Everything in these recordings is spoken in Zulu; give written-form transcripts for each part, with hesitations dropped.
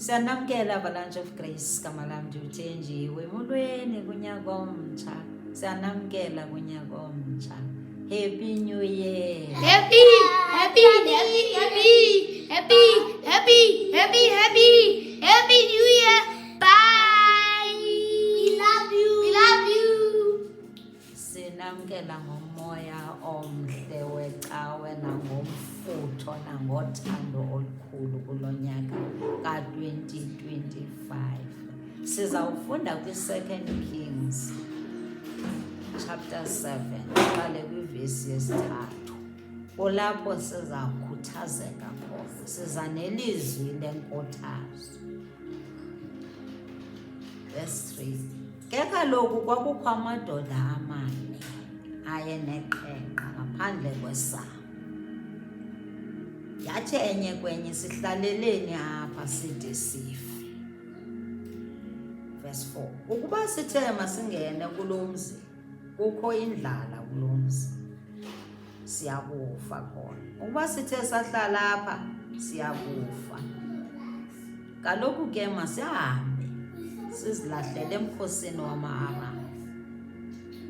Siyanamkela Avalanche of Grace, igama lam ndiwuthenjiwe emolweni kunyaka omtsha. Siyanamkela kunyaka omtsha. Happy New Year. Happy, happy, happy, happy, happy, happy, happy, happy, happy New Year. Bye. We love you. We love you. Sinamkela ngomoya omhle wecawe nangomfutho nangothando olukhulu kulonyaka ka-2025. Sizawufunda kwi-2 Kings chapter 7 qale kwivesi yesithathu. Kulapho sizakhuthazeka khona, siza nelizwi lenkuthazo. Verse 3. Ke kaloku kwakukho amadoda amane ayeneqhenqa ngaphandle kwesango. Yathi enye kwenye, sihlaleleni apha side sife. Verse 4. Ukuba sithe masingene kulo mzi, kukho indlala kulo mzi, siyakufa khona. Ukuba sithe sahlala apha, siyakufa. Kaloku ke masihambe sizilahlele emkhosini wama-Aramu.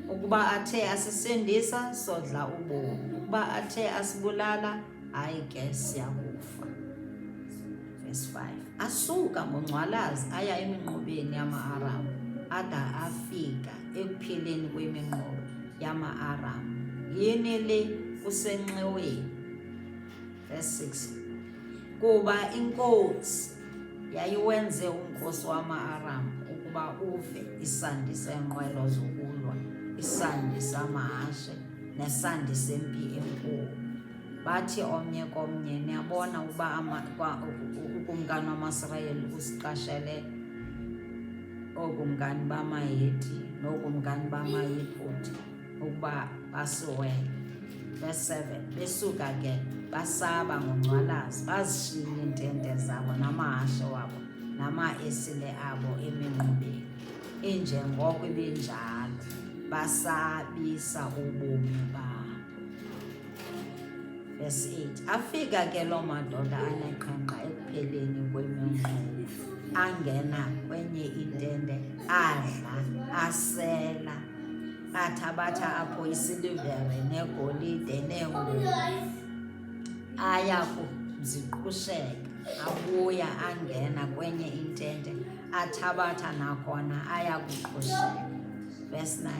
Ukuba athe asisindisa, sodla ubomi. Ukuba athe asibulala, hayi ke siyakufa. Verse 5. Asuka ngongcwalazi aya eminqobeni yama-Aramu ada afika ekupheleni kweminqobo yama-Aramu. Yini le kusenxiweni. Verse 6. Kuba inkosi yayiwenze umkhosi wama-Aramu ukuba uve isandi seenqwelo zokulwa, isandi samahashe nesandi sempi enkulu. Bathi omnye komnye, niyabona ukuba ukumkani wamaSirayeli usiqashele ookumkani bamaHeti nookumkani bamaYiputi ukuba basiwele. Verse 7. Besuka ke basaba ngongcwalazi, bazishiyile iintente zabo namahashe wabo nama-esile abo eminqubeni. Injengoko ibinjalo, basabisa ubomi babo. Verse 8. Afika ke loo madoda aneqhenqa ekupheleni kweminqobo, angena kwenye intente, adla, asela, athabatha apho isilivere negolide neengubo, aya kuziqusheka. Abuya angena kwenye intente, athabatha nakhona aya kuqusheka. Verse 9.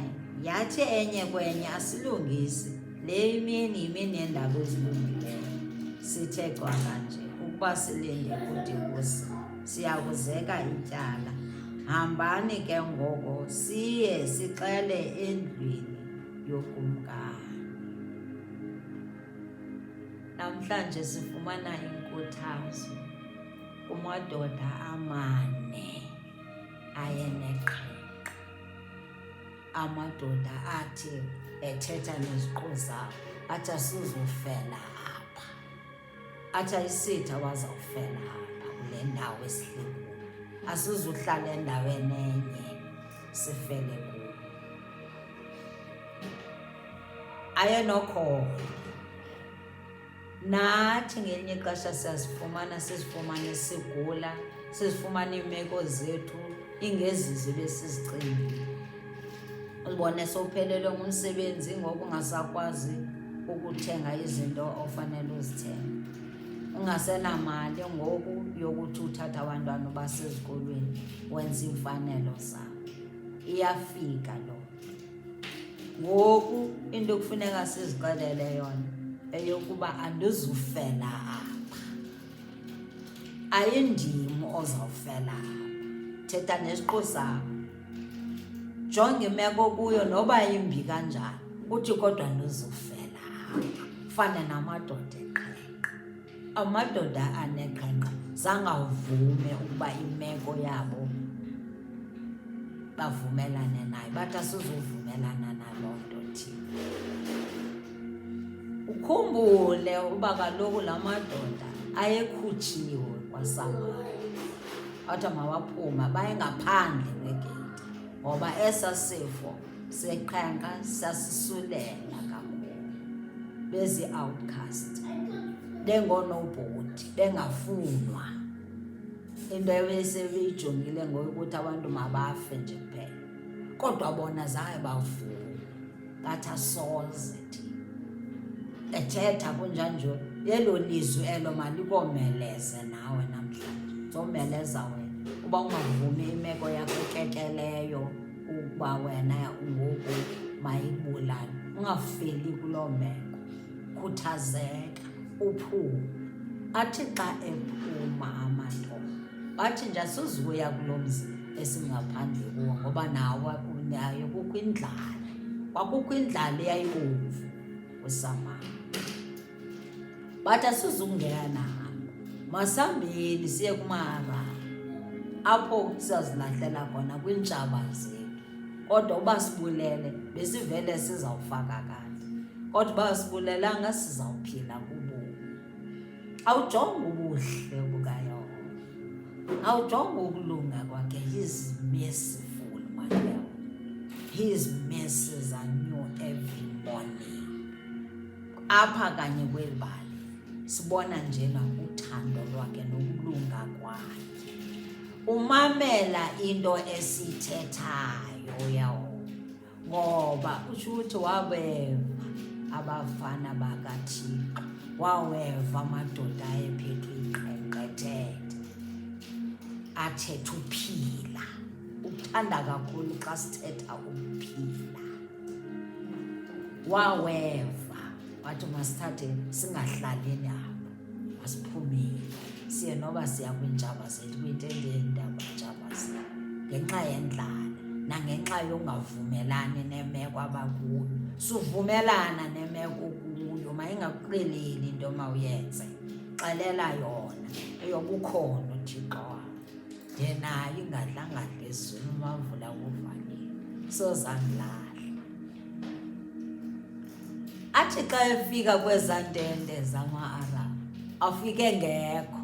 Yathi enye kwenye, asilungisi, le imini yimini yendaba ezilungileyo. Sithe cwaka nje ukuba silinde kude kusi, siyakuzeka ityala. Hambani ke ngoko siye sixele endlwini yokumkani. Namhlanje sifumana inkuthazo kumadoda amane ayeneqhenqa. Amadoda athi ethetha neziqu zawo, athi asizufela apha, athi ayisitha wazawufela apha kule ndawo esihleli kuyo, asizuhlala endaweni enye sifele kuyo. Ayenokhoyo. Nathi ngelinye ixesha sizifumana sigula, sizifumana iimeko zethu ingezizo besizicingile. Ubone sowuphelelwe ngumsebenzi ngoku ungasakwazi ukuthenga izinto ofanele uzithenga. Ungasenamali ngoku yokuthi uthatha abantwana basezikolweni wenza iimfanelo zabo. Iyafika loo. Ngoku into ekufuneka sizixelele yona eyokuba andizufela apha. Ayindim ozawufela apha. Thetha neziqu zakho. Jonga imeko kuyo noba imbi kanjani, uthi kodwa ndizufela apha. Fane namadoda eqhenqa. Amadoda aneqhenqa zangawuvume ukuba imeko yabo bavumelane nayo. Bathi asizuvumelana naloo nto thina. Ukhumbule uba kaloku la madoda ayekhutshiwe kwaSamari. Athi mawaphuma baye ngaphandle kwegeti, ngoba esa sifo seqhenqa sasisulela kakhulu. Bezi-outcast, bengoonobhoti, bengafunwa. into ebesebeyijongile ngokuthi abantu mabafe nje kuphela, kodwa bona zange bavuma, bathi asoze thina. Ethetha kunjanje, yelo lizwi elo malikomeleze nawe namhlanje, zomeleza wena uba ungavumi imeko yakho ekekeleyo ukuba wena ngoku mayibulale, ungafeli kuloo meko, khuthazeka, uphume. Athi xa ephuma amantombazana bathi nje asizukuya kulo mzi esingaphandle kuwo ngoba nayo kukho indlala, kwakukho indlala eyayibomvu kuSamari. Bathi asizungena, masihambeni siye kuMaharamu apho sizazilahlela khona kwiintshaba zethu, kodwa uba sibulele besivele sizawufaka kanti, kodwa uba sibulelanga sizawuphila kubomi. Awujonge ubuhle bukaYehova, awujonge ukulunga kwakhe. He's merciful, my Lord. His mercies are new every morning. Apha kanye kweli bali sibona njena uthando lwakhe nokulunga kwakhe. Umamela into esithethayo Yehova, ngoba utsho ukuthi wabeva abafana bakaThixo, waweva amadoda ayephethwe iqenqethethe athetha uphila. Uthanda kakhulu xa sithetha ukuphila. Waweva wathi masithathe singahlaleni apha, masiphumile siye noba siya kwiintshaba zethu, kwiintente yeentaba zethu, ngenxa yendlala nangenxa yongavumelani nemeko abakuyo. Suvumelana nemeko kuyo, mayingakuqeleli into mawuyenze, xelela yona eyobukhona uThixo wakho. Njenayo ingadlanga ezulu umavula kuvalile, sozandlala. Athi xa efika kwezaa ntente zama-Arabhu afike ngekho,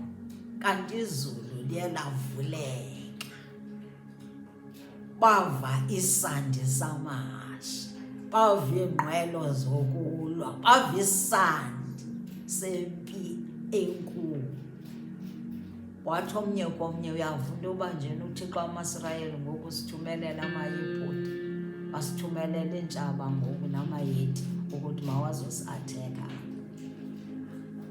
kanti izulu liye lavuleka. Bava isandi samahashe, bava iinqwelo zokulwa, bava isandi sempi enkulu. Wathi omnye komnye, uyava into yoba njena uThixo wamaSirayeli ngoku sithumelela amayipoti, asithumelela iintshaba ngoku namayedi ukuthi mawazosiatheka.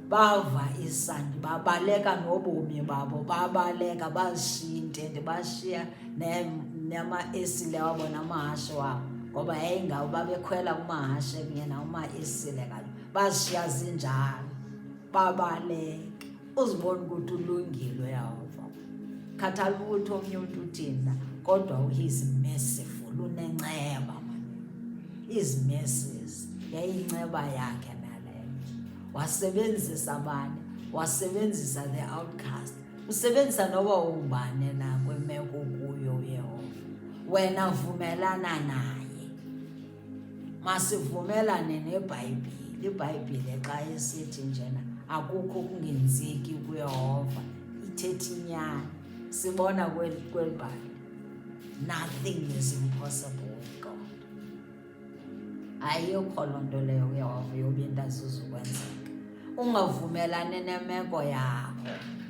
Bava isandi, babaleka nobomi babo, babaleka bazishiya iintente, bashiya nama-esile wabo namahashe wabo, ngoba yayingawo babekhwela kumahashe kunye nama-esile kaloku, bazishiya zinjalo, babaleka. Uzibona ukuthi ulungile Yehova, khathala ukuthi omnye umntu uthina, kodwa he's merciful, unenceba mani. His mercies yayinceba yakhe naleyo. Wasebenzisa abanye, wasebenzisa the outcast, usebenzisa noba ungubane na kwemeko kuyo Yehova. Wena vumelana naye, masivumelane neBhayibhile. IBhayibhile xa isithi njena akukho kungenzeki kuYehova, ithetha inyani. Sibona kweli bhayibhile, nothing is impossible with God. Ayikho loo nto leyo kuYehova yoba into azizukwenzeka. Ungavumelane nemeko yakho,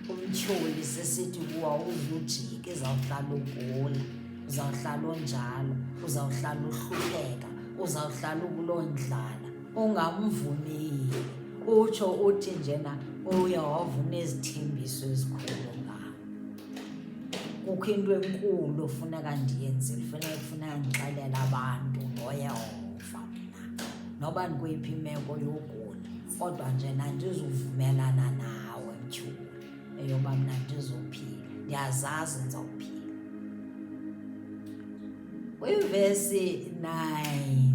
umtyholi sesithi kuwa uzujika, izawuhlala ugula, uzawuhlala onjalo, uzawuhlala uhlupheka, uzawuhlala ukuloo ndlala, ungamvumeli. Utsho uthi njena uYehova unezithembiso ezikhulu ngayo. Kukho into enkulu ofuneka ndiyenzile, funeka ndixelela abantu ngoYehova mna. Noba ndikweyiphi imeko yogula, kodwa njena ndizuvumelana nawe mtyholi eyoba mna ndizophila, ndiyazazi ndizawuphila. Kwivesi 9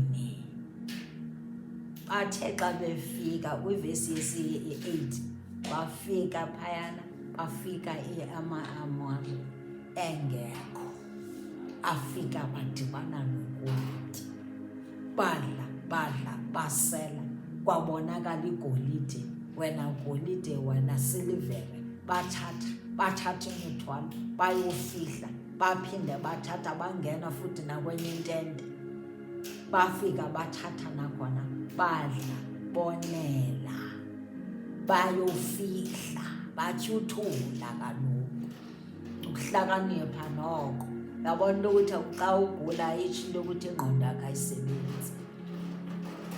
bathe xa befika, kwivesi yesi-8 bafika phayana, bafika ama-Amori engekho, afika badibana noGolide, badla basela, kwabonakala igolide, wena golide wena silivere. Bathatha imithwalo bayofihla, baphinde bathatha bangena futhi nakwenye intente, bafika bathatha nakhona, badla bonela, bayofihla, batyhuthula kaloku. ukuhlakanipha noko. Yabona into ukuthi xa ugula ayitsho into ukuthi ingqondo yakho ayisebenzi.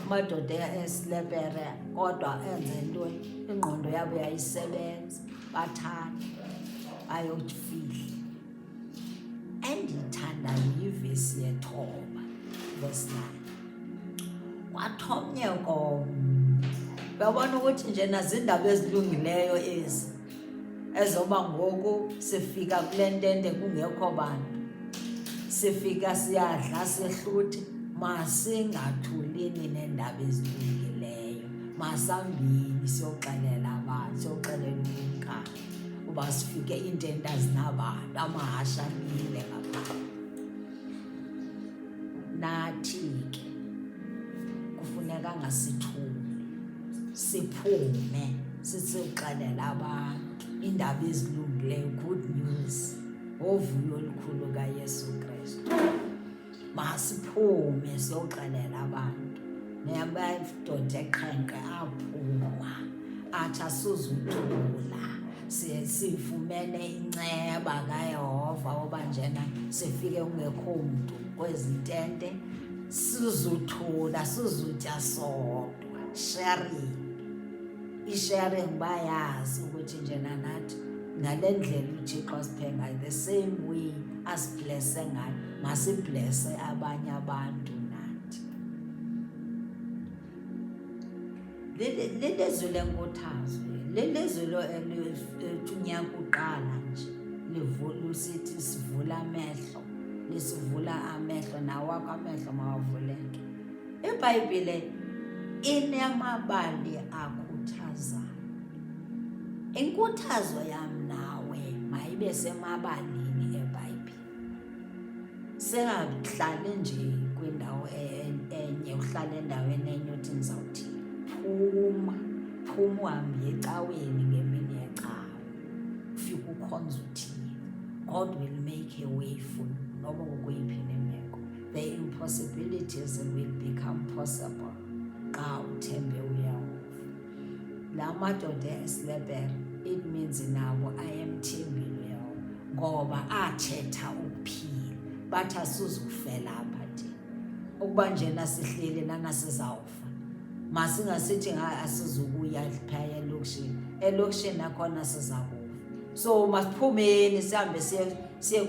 Amadoda esilepere kodwa enze ntoni, ingqondo yabo yayisebenza, bathanda bayofihla. Endiyithandayo yivesi ye-9, verse 9. Kwathomnye uyabona ukuthi nje nazindaba ezilungileyo ezi ezoba ngoku sifika kule ntente kungekho bantu, sifika siyadla sihluthi. Masingathulini neendaba ezilungileyo, masambini siyoxelela abantu, siyoxelela uMkani uba sifike iintente azinabantu, amahashe amile ngapha. Nathi ke kufuneka ngasithuli, siphume sisixelela abantu iindaba ezilungileyo, good news, ngovuyo olukhulu kaYesu Kristu. Masiphume siyoxelela abantu. Namadoda eqhenqe aphuma athi asuzuthula, sifumene inceba kaYehova oba njena sifike kungekho mntu kwezi ntente, sizuthula sizutya sodwa. Sharing, i-sharing bayazi ukuthi njena nathi ngale ndlela uThixo asiphe ngayo, the same way asiblese ngayo masiblese abanye abantu nathi. Lilizwi lenkuthazo, lilizwi unyaka uqala nje lusithi sivula amehlo, lisivula amehlo, nawakho amehlo mawavuleke. iBhayibhile inamabali akhuthazayo. Inkuthazo yam nawe mayibe semabalini eBhayibhile. Singahlali nje kwindawo enye, uhlale endaweni enye uthi ndizawuthini. Phuma uhambe ecaweni ngemini yecawa, ufike ukhonze uthini. God will make a way for you, noba kukweyiphi nemeko. The impossibilities will become possible xa uthembe uYehova. La madoda esilepere, it means nabo ayemthembile uYehova, ngoba athetha ukuphila, bathi asizufela apha thina. Ukuba njena sihleli nana sizawufa, masingasithi asizukuya phaya elokishini. Elokishini nakhona siza kufa. So masiphumeni sihambe siye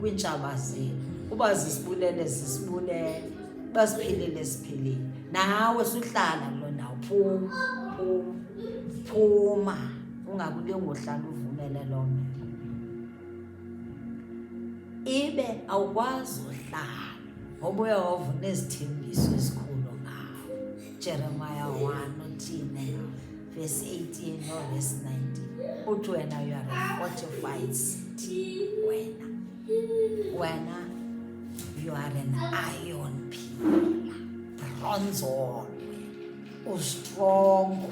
kwiintshaba zenu. Uba zisibulele zisibulele, uba siphilile siphilile. Nawe suhlala kuloo ndawo, phuma ungakulingi uhlala uvumele loo meko. Ibe awukwazi uhlala ngoba uYehova unezithembiso ezikhulu ngawo. Jeremiah 1:10, verse 18 no verse 19. Uthi wena you are a fortified city, wena you are an iron pillar, bronze wall, ustrong.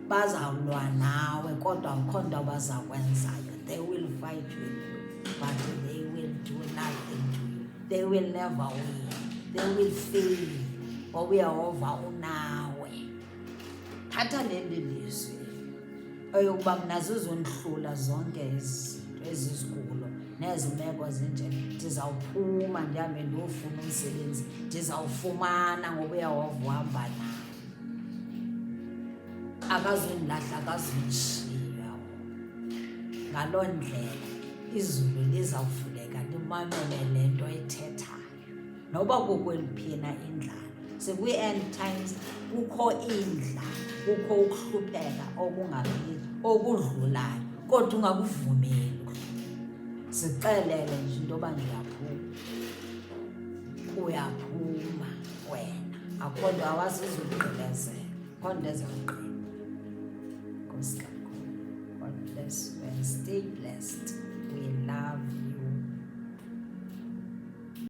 Bazawulwa nawe kodwa akukho nto bazakwenzayo. They will fight with you, but they will do nothing to you. They will never win. They will fail. Ngoba uYehova unawe. Thatha leli lizwi eyokuba mna zizondhlula zonke izinto ezizigulo nezimeko zinje. Ndizawuphuma ndihambe ndiyofuna umsebenzi, ndizawufumana ngoba uYehova uhamba nawe. Akazundilahla, akazundishiya. Ngaloo ndlela izulu lizawuvuleka limamele le nto ethethayo. Noba kukweliphina indlala, sekwi-end times kukho indlala, kukho ukuhlupheka okungapheli okudlulayo, kodwa ungakuvumeli. Sixelele nje into yoba ndiyaphuma. Uyaphuma wena, akho nto awazizukugqilezela, akho nto ezawugqila. God bless you and stay blessed. We love you.